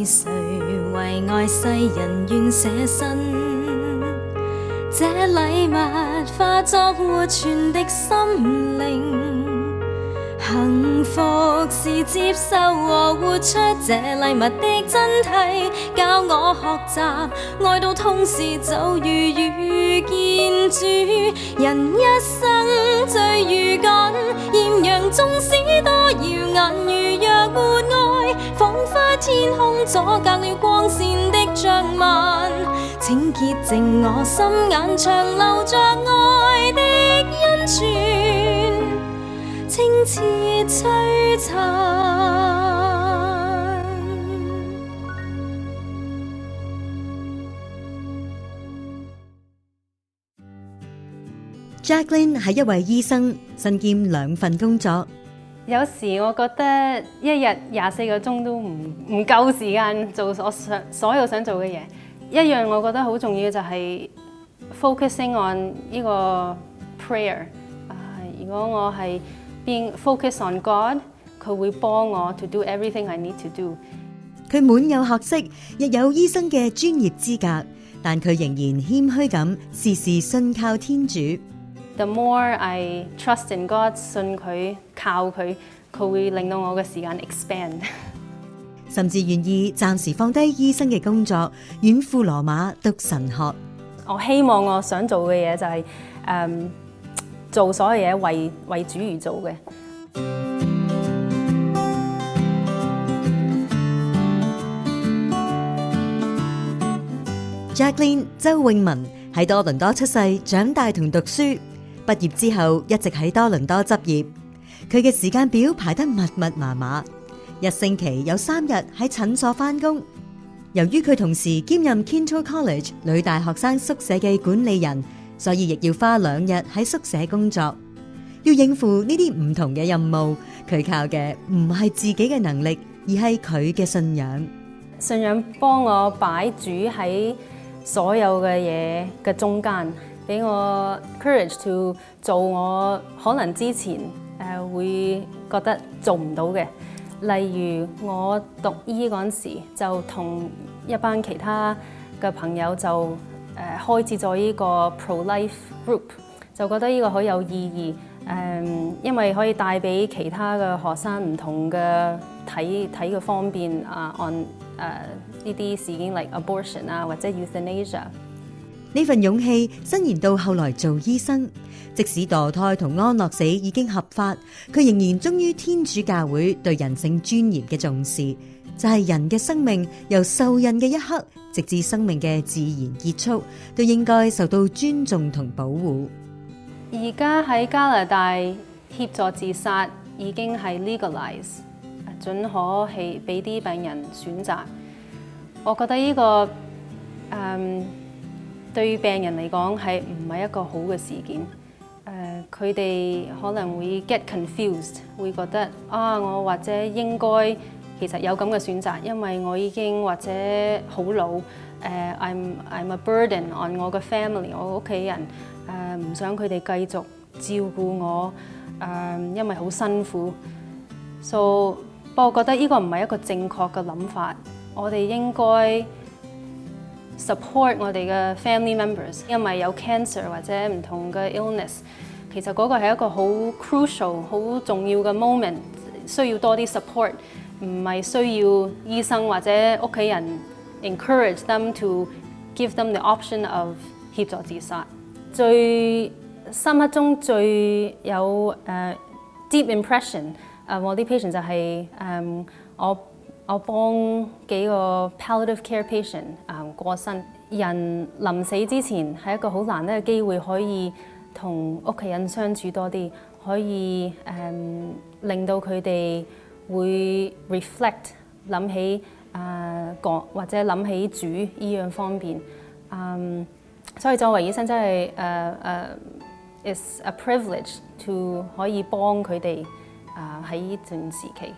谁为爱世人愿舍身？这礼物化作活存的心灵。幸福是接受和活出这礼物的真谛，教我学习爱到痛时就如遇见主。人一生最如紧，艳阳纵使多耀眼，如若没爱，仿佛天空阻隔了光线的障蔓。请洁净我心眼，长留着爱的恩泉，清澈璀璨。Jacqueline 係一位醫生，身兼2份工作。有時我覺得一日24個鐘都唔夠時間做我所有想做嘅嘢。一樣我覺得好重要就係 focusing on 呢個 prayer。如果我係being focused on God， 佢會幫我 to do everything I need to do。佢滿有學識，亦有醫生嘅專業資格，但佢仍然謙虛咁，時時信靠天主。The more I trust in God， 信佢、靠佢，佢會令到我嘅時間 expand。甚至願意暫時放低醫生嘅工作，遠赴羅馬讀神學。我希望我想做嘅嘢就係做所有嘢為主而做嘅。Jacqueline 周詠文喺多倫多出世，長大同讀書。畢業之後一直喺多倫多執業，佢嘅時間表排得密密麻麻，一星期有3日喺診所返工。由於佢同時兼任 Kinto College 女大學生宿舍嘅管理人，所以亦要花2日喺宿舍工作。要應付呢啲唔同嘅任務，佢靠嘅唔係自己嘅能力，而係佢嘅信仰。信仰幫我擺主喺所有嘅嘢嘅中間。俾我 courage to 做我可能之前會覺得做唔到嘅，例如我讀醫嗰陣時，就同一班其他嘅朋友就開始咗呢個 pro-life group， 就覺得呢個好有意義，因為可以帶俾其他嘅學生唔同嘅睇嘅方便on 呢啲事件 like abortion 或者 euthanasia。呢份勇氣伸延到後來做醫生，即使墮胎同安樂死已經合法，佢仍然忠於天主教會對人性尊嚴嘅重視，就係人嘅生命由受孕嘅一刻，直至生命嘅自然結束，都應該受到尊重同保護。而家喺加拿大協助自殺已經係 legalize， 準可係俾啲病人選擇。我覺得呢個對病人嚟講係唔係一個好嘅事件？佢哋可能會 get confused， 會覺得我或者應該其實有咁嘅選擇，因為我已經或者好老，I'm a burden on 我嘅 family， 我屋企人唔想佢哋繼續照顧我，因為好辛苦。不過我覺得呢個唔係一個正確嘅諗法，我哋應該support 我哋嘅 family members， 因為有 cancer 或者唔同嘅 illness， 其實嗰個係一個好 crucial、好重要嘅 moment， 需要多啲 support， 唔係需要醫生或者屋企人 encourage them to give them the option of 協助自殺。最深刻中最有deep impression， 我啲 patient 就係我幫幾個 palliative care patient 過身。人臨死之前係一個好難得嘅機會，可以同屋企人相處多啲，可以令到佢哋會 reflect 諗起或者諗起主呢樣方面。所以作為醫生真係is a privilege to 可以幫佢哋喺呢段時期。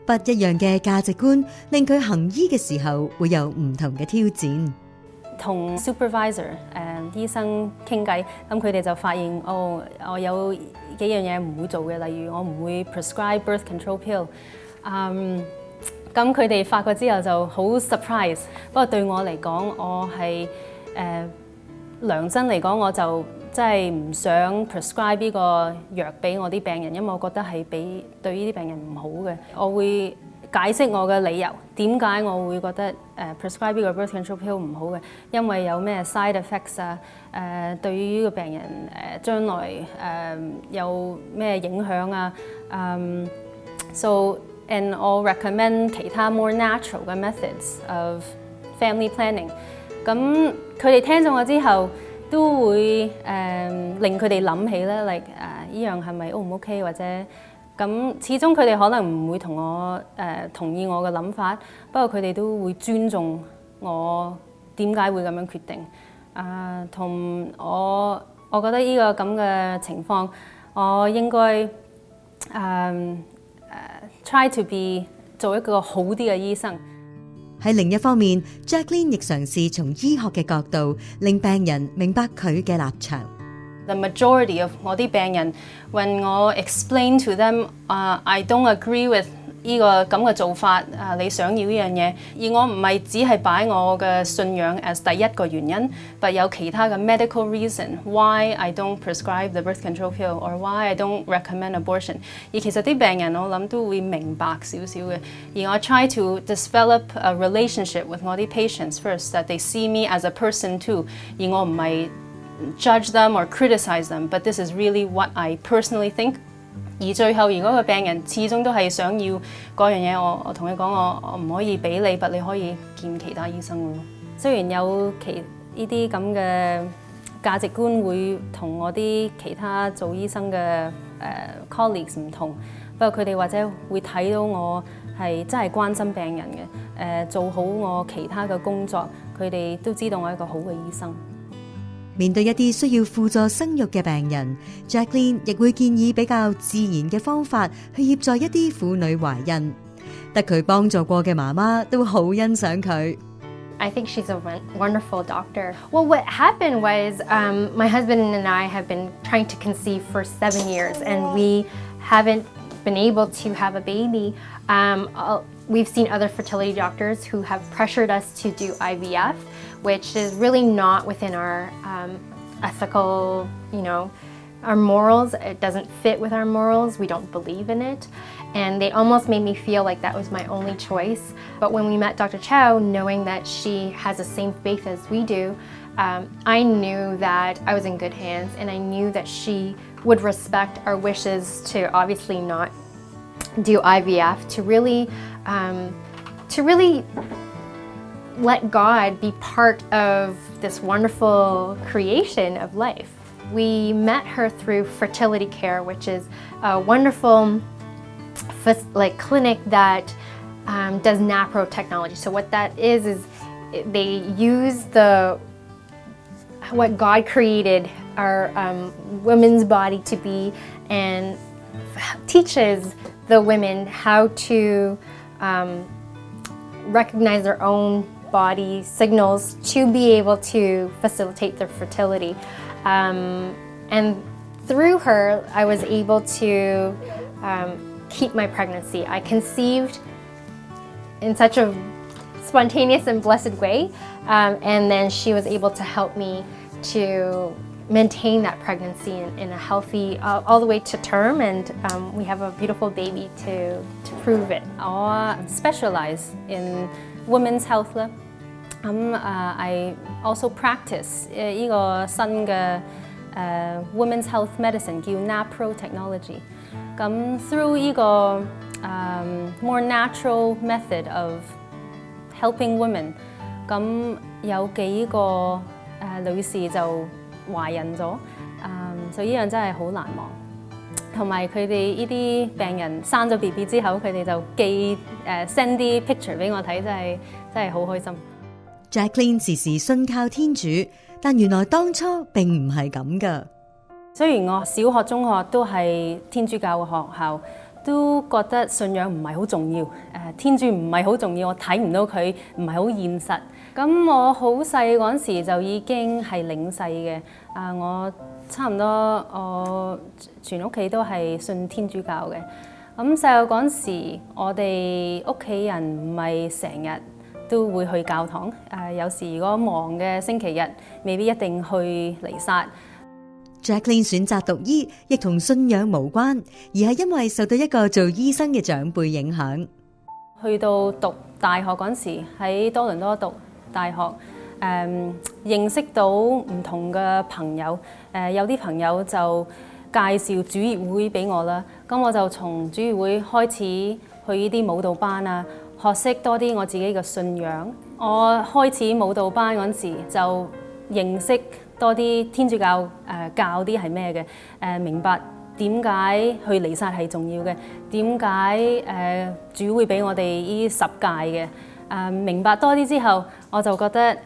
不一樣嘅價值觀令佢行醫嘅時候會有唔同嘅挑戰。同 supervisor 醫生傾偈，咁佢哋就發現我有幾樣嘢唔會做嘅，例如我唔會 prescribe birth control pill。咁咁佢哋發覺之後就好 surprise。不過對我嚟講，我係良真嚟講，我就真係唔想 prescribe 呢個藥俾我啲病人，因為我覺得係對呢啲病人唔好嘅。我會解釋我嘅理由，點解我會覺得prescribe 呢個 birth control pill 唔好嘅，因為有咩 side effects 啊，對於呢個病人將來有咩影響啊，so and 我 recommend 其他 more natural 嘅 methods of family planning。咁佢哋聽咗我之後，都會令佢哋諗起咧，like 依樣係咪 O 唔 OK， 或者咁始終佢哋可能唔會同我同意我嘅諗法，不過佢哋都會尊重我點解會咁樣決定。同我覺得呢個咁嘅情況，我應該try to be 做一個好啲嘅醫生。喺另一方面 ，Jacqueline 亦嘗試從醫學嘅角度，令病人明白佢嘅立場。The majority of 我啲病人 ，when 我 explain to them， I don't agree with 呢個咁嘅做法，你想要呢樣嘢，而我唔係只係擺我嘅信仰 as 第一個原因，但有其他嘅 medical reason why I don't prescribe the birth control pill or why I don't recommend abortion。而其實啲病人我諗都會明白少少嘅，而我 try to develop a relationship with 我啲 patients first that they see me as a person too， 而我唔係judge them or criticize them， but this is really what I personally think。而最後，如果個病人始終都係想要嗰樣嘢，我同佢講，我唔可以俾你，但你可以見其他醫生咯。雖然有呢啲咁嘅價值觀會同我啲其他做醫生嘅colleagues 唔同，不過佢哋或者會睇到我係真係關心病人嘅，做好我其他嘅工作，佢哋都知道我係一個好嘅醫生。面對一啲需要輔助生育嘅病人 ，Jacqueline 亦會建議比較自然嘅方法去協助一啲婦女懷孕。得佢幫助過嘅媽媽都好欣賞佢。I think she's a wonderful doctor. Well, what happened was my husband and I have been trying to conceive for 7 years, and we haven't been able to have a baby. We've seen other fertility doctors who have pressured us to do IVF, which is really not within our ethical, our morals. It doesn't fit with our morals. We don't believe in it. And they almost made me feel like that was my only choice. But when we met Dr. Chow, knowing that she has the same faith as we do, I knew that I was in good hands, and I knew that she would respect our wishes to obviously not do IVF, to really let God be part of this wonderful creation of life. We met her through Fertility Care, which is a wonderful clinic that does NAPRO technology. So what that is they use what God created our women's body to be, and teaches the women how to recognize their own body signals to be able to facilitate their fertility. And through her, I was able to keep my pregnancy. I conceived in such a spontaneous and blessed way, and then she was able to help me to maintain that pregnancy in a healthy, all the way to term, and we have a beautiful baby to prove it. I specialize in women's health 啦。I also practice 呢個新嘅women's health medicine 叫 NAPRO technology。咁 through 呢個more natural method of helping women， 咁有幾個女士就懷孕咗，所以呢樣真係好難忘。同埋佢哋呢啲病人生咗 BB 之後，佢哋就send 啲 picture 俾我睇，真係好開心。Jacqueline 時時信靠天主，但原來當初並唔係咁㗎。雖然我小學、中學都係天主教嘅學校，都覺得信仰唔係好重要，天主唔係好重要，我睇唔到佢，唔係好現實。咁我好細嗰陣時就已經係領洗嘅，我差唔多我全屋企都係信天主教嘅。咁細個嗰時，我哋屋企人唔係成日都會去教堂。有時如果忙嘅星期日，未必一定去彌撒。Jacqueline 選擇讀醫，亦同信仰無關，而係因為受到一個做醫生嘅長輩影響。去到讀大學嗰時，喺多倫多讀大學，認識到唔同嘅朋友。有啲朋友就介紹主業會俾我啦，咁我就從主業會開始去呢啲舞蹈班啊，學識多啲我自己嘅信仰。我開始舞蹈班嗰時就認識多啲天主教教啲係咩嘅，明白點解去彌撒係重要嘅，點解主會俾我哋呢10誡嘅，明白多啲之後，我就覺得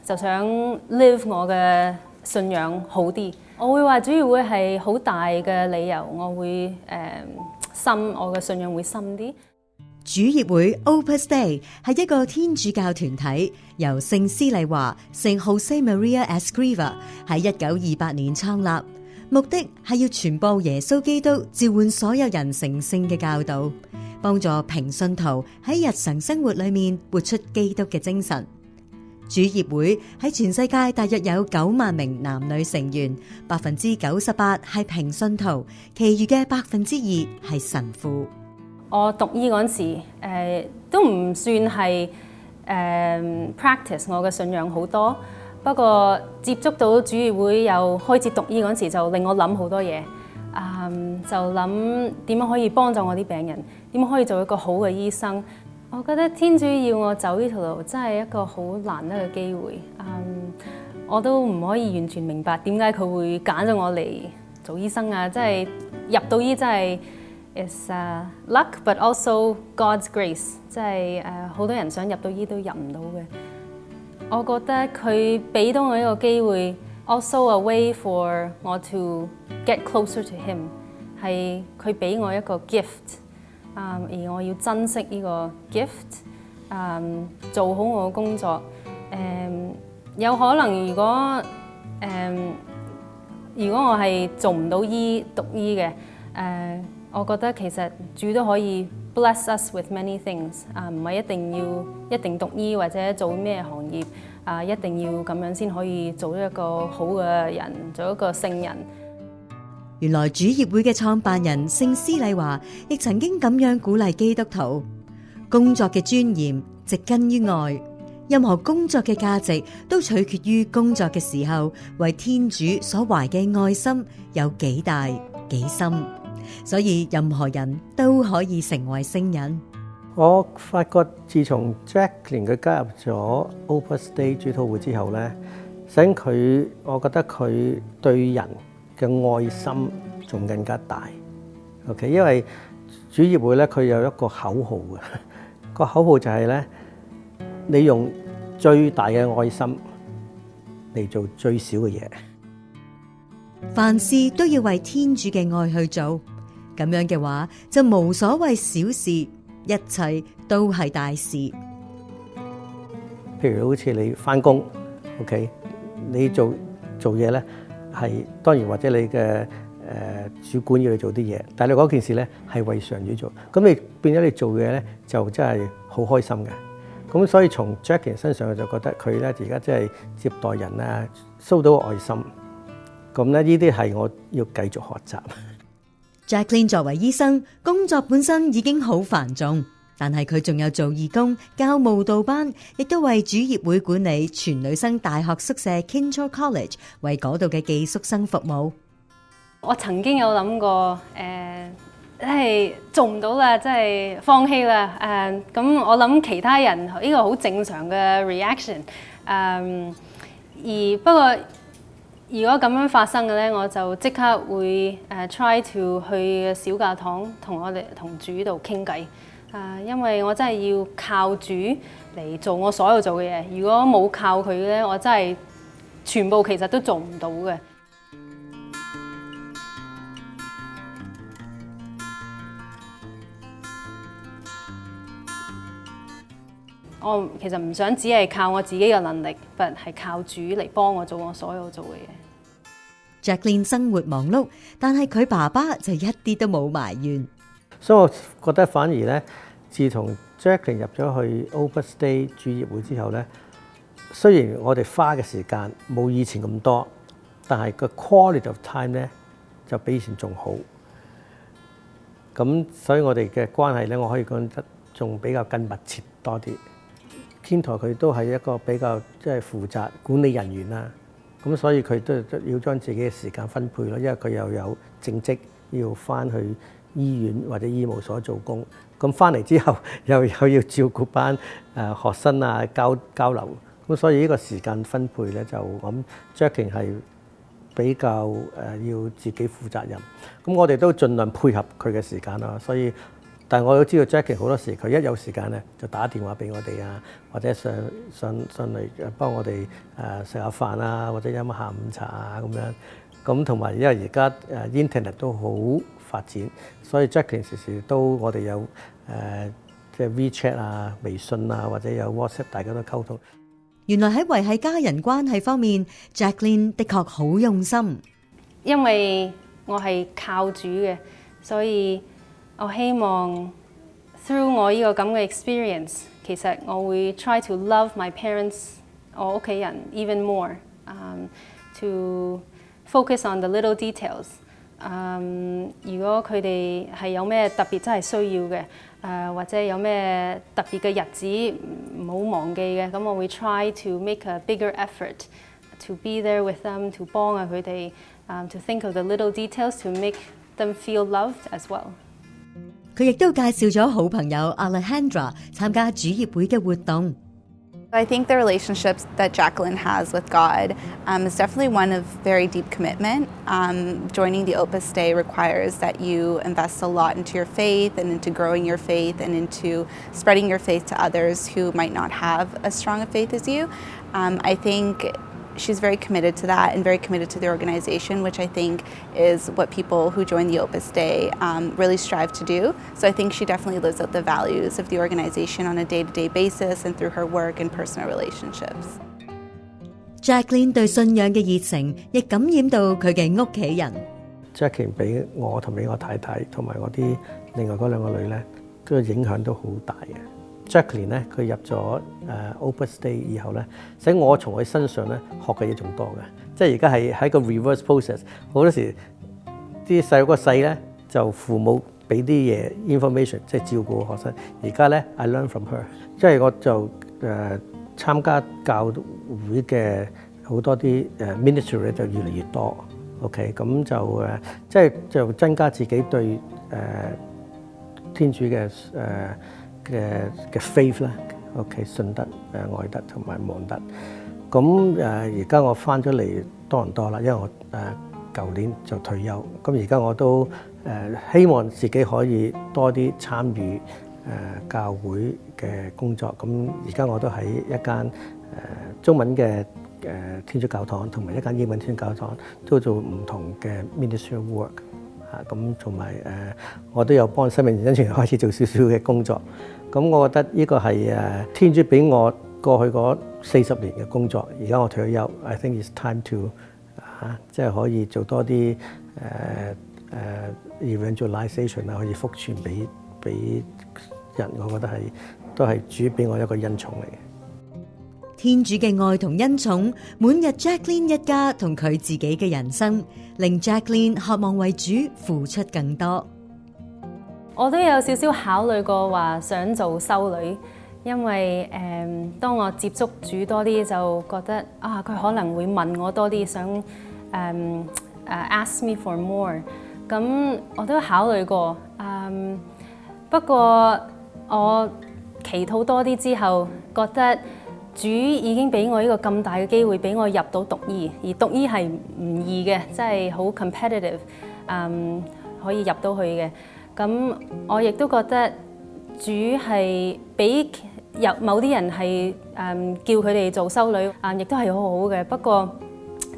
就想 live 我嘅信仰好啲。我會話主要會係好大嘅理由，我會我嘅信仰會深啲。主業會 Opus Dei 係一個天主教團體，由聖施麗華聖 Jose Maria Escriva 喺1928年創立，目的係要傳播耶穌基督召喚所有人成聖嘅教導，幫助平信徒喺日常生活裏面活出基督嘅精神。主業會喺全世界大約有9萬名男女成員，98%係平信徒，其餘嘅2%係神父。我讀醫嗰陣時，都唔算係practice 我嘅信仰好多，不過接觸到主業會又開始讀醫嗰陣時，就令我諗好多嘢，就諗點樣可以幫助我啲病人，點樣可以做一個好嘅醫生。我覺得天主要我走呢條路，真係一個好難得嘅機會。我都唔可以完全明白點解佢會揀咗我嚟做醫生啊！真係入到醫真係 it's luck but also God's grace， 即係好多人想入到醫都入唔到嘅。我覺得佢俾到我一個機會 ，also a way for 我 to get closer to him， 係佢俾我一個 gift。而我要珍惜呢個 gift，做好我嘅工作。有可能如果我係做唔到讀醫嘅，我覺得其實主都可以 bless us with many things， 唔係一定讀醫或者做咩行業，一定要咁樣先可以做一個好嘅人，做一個聖人。原來主業會嘅創辦人聖施禮華亦曾經咁樣鼓勵基督徒：工作嘅尊嚴植根於愛，任何工作嘅價值都取決於工作嘅時候為天主所懷嘅愛心有幾大幾深。所以任何人都可以成為聖人。我發覺自從 Jacqueline 佢加入咗 Opus Dei 主禱會之後咧，使我覺得佢對人嘅愛心仲更加大。OK， 因為主業會咧，佢有一個口號嘅，個口號就係咧，你用最大嘅愛心嚟做最少嘅嘢。凡事都要為天主嘅愛去做，咁樣嘅話就無所謂小事，一切都係大事。譬如好似你返工 ，OK， 你做嘢咧。係當然，或者你嘅主管要你做啲嘢，但係你嗰件事咧係為上主做，咁你變咗你做嘢咧就真係好開心嘅。咁所以從 Jacqueline 身上我就覺得佢咧而家真係接待人啊，show 到愛心。咁咧呢啲係我要繼續學習。Jacqueline 作為醫生，工作本身已經好繁重，但係佢仲有做義工、教舞蹈班，亦都為主業會管理全女生大學宿舍 Kincho College， 為嗰度嘅寄宿生服務。我曾經有諗過，真係做唔到啦，真係放棄啦。咁我諗其他人呢個好正常嘅 reaction。不過如果咁樣發生嘅咧，我就即刻會try to 去小教堂同主度傾偈。因為我真係要靠主嚟做我所有做嘅嘢，如果冇靠佢咧，我真係全部其實都做唔到嘅。我其實唔想只係靠我自己嘅能力，但係靠主嚟幫我做我所有做嘅嘢。Jacqueline 生活忙碌，但係佢爸爸就一啲都冇埋怨。所以我覺得反而咧，自從 Jacqueline 入咗去 Opus Dei 主業會之後咧，雖然我哋花嘅時間冇以前咁多，但係個 quality of time 咧就比以前仲好。咁所以我哋嘅關係咧，我可以講得仲比較更密切多啲。天台佢都係一個比較即係負責管理人員啦，咁所以佢都要將自己嘅時間分配咯，因為佢又有正職要翻去醫院或者醫務所做工，咁翻嚟之後又要照顧班學生啊交流，咁所以呢個時間分配咧就我諗 Jacqueline 係比較要自己負責任，咁我哋都盡量配合佢嘅時間啦，所以。但係我都知道 Jacqueline 好多時佢一有時間咧就打電話俾我哋啊，或者上嚟幫我哋食下飯啊，或者飲下下午茶啊咁樣。咁同埋因為而家Internet 都好發展，所以 Jacqueline 時時都我哋有即係 WeChat 啊、微信啊，或者有 WhatsApp， 大家都溝通。原來喺維繫家人關係方面 ，Jacqueline 的確好用心。因為我係靠主嘅，所以我希望 through 我呢個咁嘅 experience， 其實我會 try to love my parents， 我屋企人 even more，to focus on the little details。如果佢哋係有咩特別真係需要嘅，或者有咩特別嘅日子唔好忘記嘅，咁我會 try to make a bigger effort to be there with them， to 幫下佢哋，to think of the little details to make them feel loved as well。佢亦都介紹咗好朋友 Alejandra 參加主業會嘅活動。I think the relationships that Jacqueline has with God is definitely one of very deep commitment. Joining the Opus Dei requires that you invest a lot into your faith and into growing your faith and into spreading your faith to others who might not have as strong a faith as you. I think she's very committed to that and very committed to the organization, which I think is what people who join the Opus Dei really strive to do. So I think she definitely lives out the values of the organization on a day-to-day basis and through her work and personal relationships. Jacqueline 對信仰嘅熱誠亦感染到佢嘅屋企人。Jacqueline 俾我同俾我太太同埋我啲另外嗰兩個女咧，個影響都好大嘅。Jacqueline 咧，佢入咗Opus Dei 以後咧，使我從佢身上咧學嘅嘢仲多嘅。即係而家係喺個 reverse process， 好多時啲細佬個細咧就父母俾啲嘢 information， 即係照顧學生。而家咧 I learn from her， 即係我就參加教會嘅好多啲ministry 咧就越嚟越多。OK， 咁就即係就增加自己對天主嘅嘅 faith 啦 ，OK， 信德、愛德同埋望德。咁而家我翻咗嚟多倫多啦，因為我舊年就退休。咁而家我都希望自己可以多啲參與教會嘅工作。咁而家我都喺一間中文嘅天主教堂同埋一間英文天主教堂都做唔同嘅 ministry work。咁同埋我都有幫生命恩泉開始做少少嘅工作。咁我覺得呢個係天主俾我過去嗰40年嘅工作。而家我退咗休 ，I think it's time to 即係可以做多啲evangelization 啊，可以福傳俾人。我覺得都係主俾我一個恩寵嚟嘅。天主嘅愛同恩寵滿日 Jacqueline 一家同佢自己嘅人生，令 Jacqueline 渴望為主付出更多。我都有少少考慮過話想做修女，因為當我接觸主多啲，就覺得佢可能會問我多啲，想ask me for more。咁我都考慮過，不過我祈禱多啲之後，覺得主已經俾我呢個咁大嘅機會，俾我入到讀醫，而讀醫係唔易嘅，即係好 competitive， 可以入到去嘅。咁我亦都覺得主係俾某啲人係叫佢哋做修女，亦都係好好嘅。不過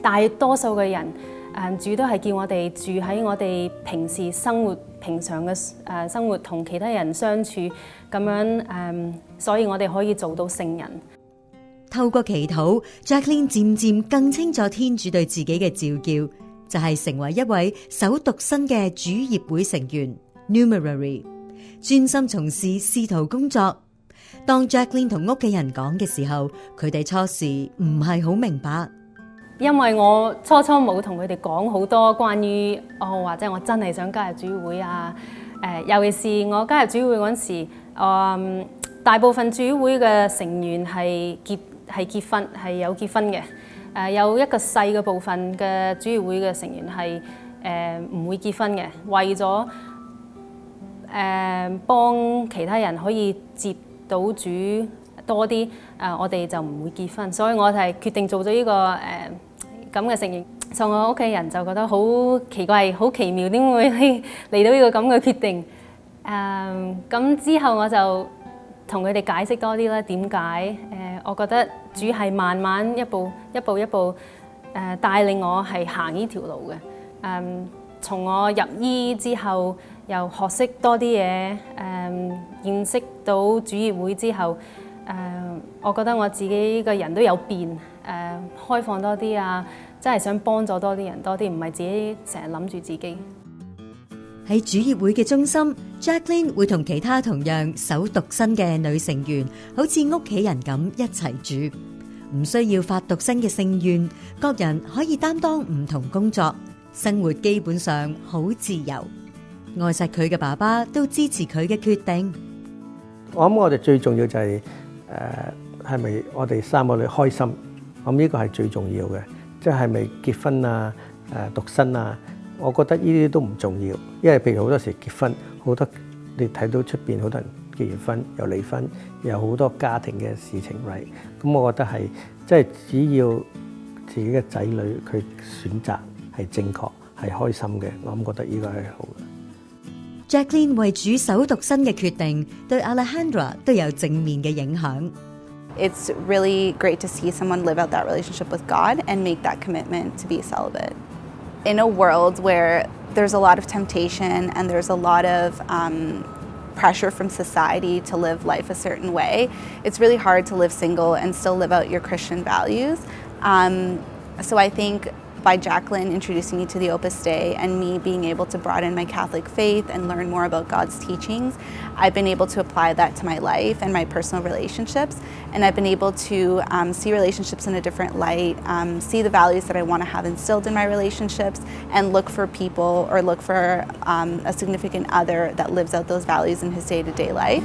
大多數嘅人，主都係叫我哋住喺我哋平時生活平常嘅生活，同其他人相處咁樣，所以我哋可以做到聖人。透過祈禱 ，Jacqueline 漸漸更清楚天主對自己嘅召叫，就係成為一位守獨身嘅主業會成員。（numerary）， 專心從事使徒工作。當 Jacqueline 同屋企人講嘅時候，佢哋初時唔係好明白。因為我初冇同佢哋講好多關於或者我真係想加入主會啊。尤其是我加入主會嗰陣時，大部分主會嘅成員係結婚，係有結婚嘅。有一個細嘅部分嘅主會嘅成員係唔會結婚嘅，為咗幫其他人可以接到主多啲，我哋就唔會結婚，所以我係決定做咗呢個咁嘅成員。所以我屋企人就覺得好奇怪、好奇妙，點會嚟到呢個咁嘅決定？咁之後我就同佢哋解釋多啲啦，點解？我覺得主係慢慢一步帶領我係行呢條路嘅。從我入醫之後，又學識多啲嘢，認識到主業會之後，我覺得我自己個人都有變，開放多啲啊，真係想幫助多啲人多啲，唔係自己成日諗住自己。喺主業會嘅中心 ，Jacqueline 會同其他同樣守獨身嘅女成員，好似屋企人咁一齊住，唔需要發獨身嘅聖願，各人可以擔當唔同工作，生活基本上好自由。愛錫佢嘅爸爸都支持佢嘅決定。我諗我哋最重要就係係咪我哋三個女開心？我諗呢個係最重要嘅，即係咪結婚啊、獨身啊？我覺得呢啲都唔重要，因為譬如好多時結婚，好多你睇到出邊好多人結完婚又離婚，有好多家庭嘅事情嚟。咁我覺得係即係只要自己嘅仔女佢選擇係正確係開心嘅，我諗覺得呢個係好嘅。Jacqueline 為主守獨身嘅決定，對 Alejandra 都有正面嘅影響。It's really great to see someone live out that relationship with God and make that commitment to be celibate. In a world where there's a lot of temptation and there's a lot of pressure from society to live life a certain way, it's really hard to live single and still live out your Christian values. So I think by Jacqueline introducing me to the Opus Dei and me being able to broaden my Catholic faith and learn more about God's teachings, I've been able to apply that to my life and my personal relationships, and I've been able to see relationships in a different light, see the values that I want to have instilled in my relationships, and look for people or look for a significant other that lives out those values in his day-to-day life.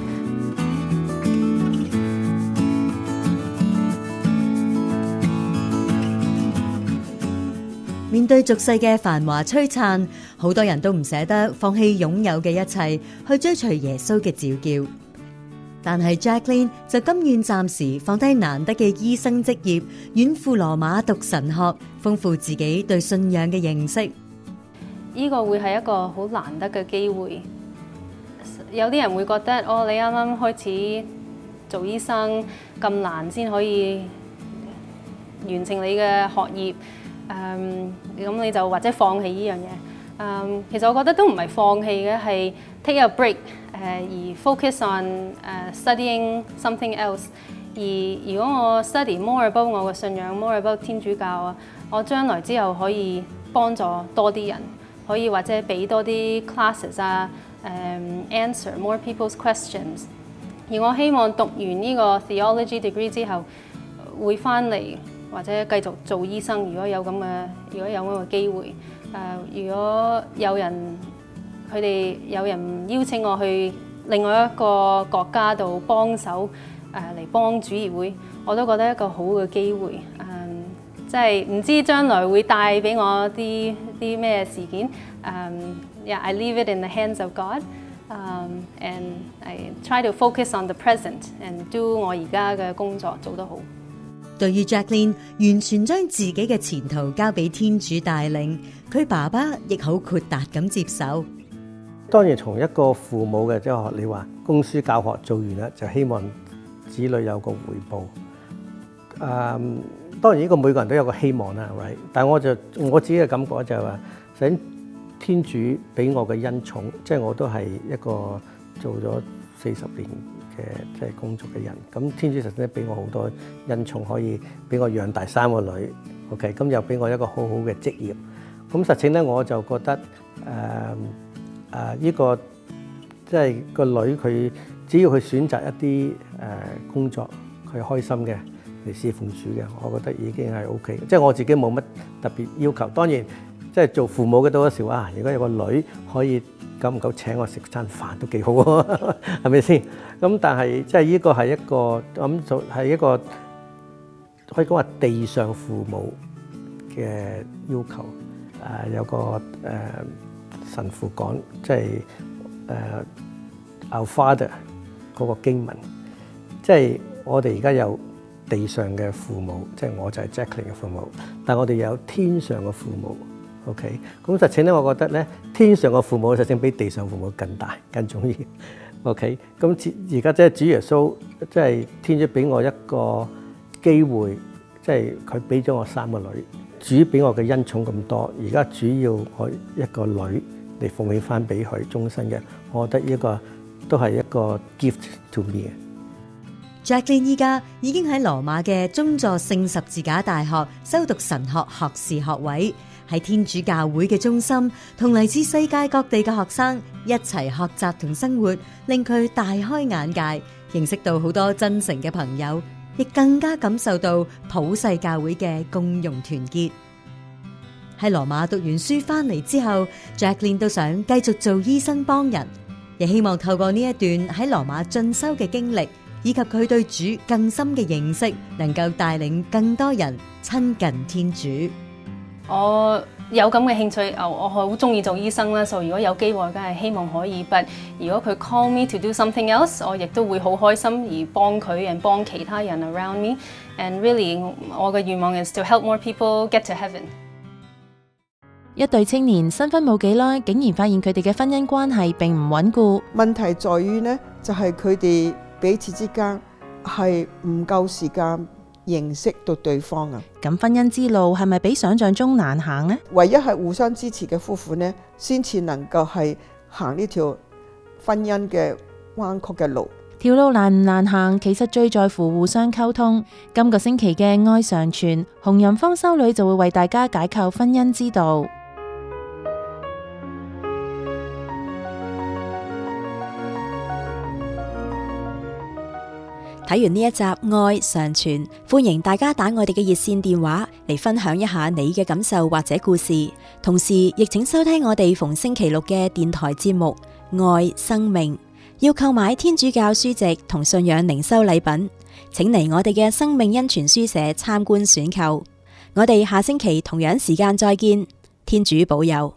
面對俗世嘅繁華璀璨，好多人都唔捨得放棄擁有嘅一切，去追隨耶穌嘅召叫。但係 Jacqueline 就甘願暫時放低難得嘅醫生職業，遠赴羅馬讀神學，豐富自己對信仰嘅認識。呢個會係一個好難得嘅機會。有啲人會覺得，你啱啱開始做醫生咁難先可以完成你嘅學業。咁你就或者放棄呢樣嘢。其實我覺得都唔係放棄嘅，係 take a break，而 focus on studying something else。而如果我 study more about 我嘅信仰 ，more about 天主教啊，我將來之後可以幫助多啲人，可以或者俾多啲 classes 啊，answer more people's questions。而我希望讀完呢個 theology degree 之後，會翻嚟。或者繼續做醫生，如果有咁嘅機會，如果有人邀請我去另外一個國家度幫手，嚟幫主業會，我都覺得一個好嘅機會。即係唔知將來會帶俾我啲咩事件。Yeah, I leave it in the hands of God, and I try to focus on the present and do 我而家嘅工作做得好。對於 Jacqueline 完全將自己嘅前途交俾天主帶領，佢爸爸亦好豁達咁接受。當然從一個父母嘅即係學你話供書教學做完啦，就希望子女有個回報。當然呢個每個人都有個希望啦，係咪？但係我自己嘅感覺就係話，想天主俾我嘅恩寵，即係我都係一個做咗40年嘅即係工作嘅人，咁天主實在俾我好多恩寵，可以俾我養大3個女 ，OK， 咁又俾我一個好好嘅職業。咁實情咧，我就覺得呢個即係個女佢只要佢選擇一啲工作，佢開心嘅嚟侍奉主嘅，我覺得已經係 OK。即係我自己冇乜特別要求。當然，即係做父母嘅都嗰時話，如果有個女可以夠唔夠請我食餐飯都幾好喎，係咪先？咁但係即係呢個係一個咁就係一個可以講話地上父母嘅要求。有個神父講，即係Our Father 嗰個經文，即係我哋而家有地上嘅父母，即係我就係 Jacqueline 嘅父母，但係我哋有天上嘅父母。OK， 咁實情咧，我覺得咧，天上嘅父母實情比地上父母更大、更重要。OK， 咁而家即係主耶穌，即係天主俾我一個機會，即係佢俾咗我3個女。主俾我嘅恩寵咁多，而家主要我一個女嚟奉獻翻俾佢終身嘅，我覺得呢個都係一個 gift to me。Jacqueline 依家已經喺羅馬嘅宗座聖十字架大學修讀神學學士學位，喺天主教會嘅中心，同嚟自世界各地嘅學生一齊學習同生活，令佢大開眼界，認識到好多真誠嘅朋友。亦更加感受到普世教會嘅共融團結。喺羅馬讀完書翻嚟之後 ，Jacqueline 都想繼續做醫生幫人，亦希望透過呢一段喺羅馬進修嘅經歷，以及佢對主更深嘅認識，能夠帶領更多人親近天主。我有咁嘅興趣，我好中意做醫生啦，所以如果有機會，梗係希望可以。But 如果佢 call me to do something else， 我亦都會好開心而幫佢，而幫其他人 around me。And really， 我嘅願望 is to help more people get to heaven。一對青年新婚冇幾耐，竟然發現佢哋嘅婚姻關係並唔穩固。問題在於呢，就係佢哋彼此之間係唔夠時間認識到對方啊！咁婚姻之路係咪比想象中難行呢？唯一係互相支持嘅夫婦呢，先至能夠係行呢條婚姻嘅彎曲嘅路。條路難唔難行，其實最在乎互相溝通。今個星期嘅愛常傳，洪仁芳修女就會為大家解構婚姻之道。睇完呢一集愛常傳，歡迎大家打我哋嘅熱線電話嚟分享一下你嘅感受或者故事，同時亦請收聽我哋逢星期六嘅電台節目愛生命。要購買天主教書籍同信仰靈修禮品，請嚟我哋嘅生命恩泉書社參觀選購。我哋下星期同樣時間再見，天主保佑。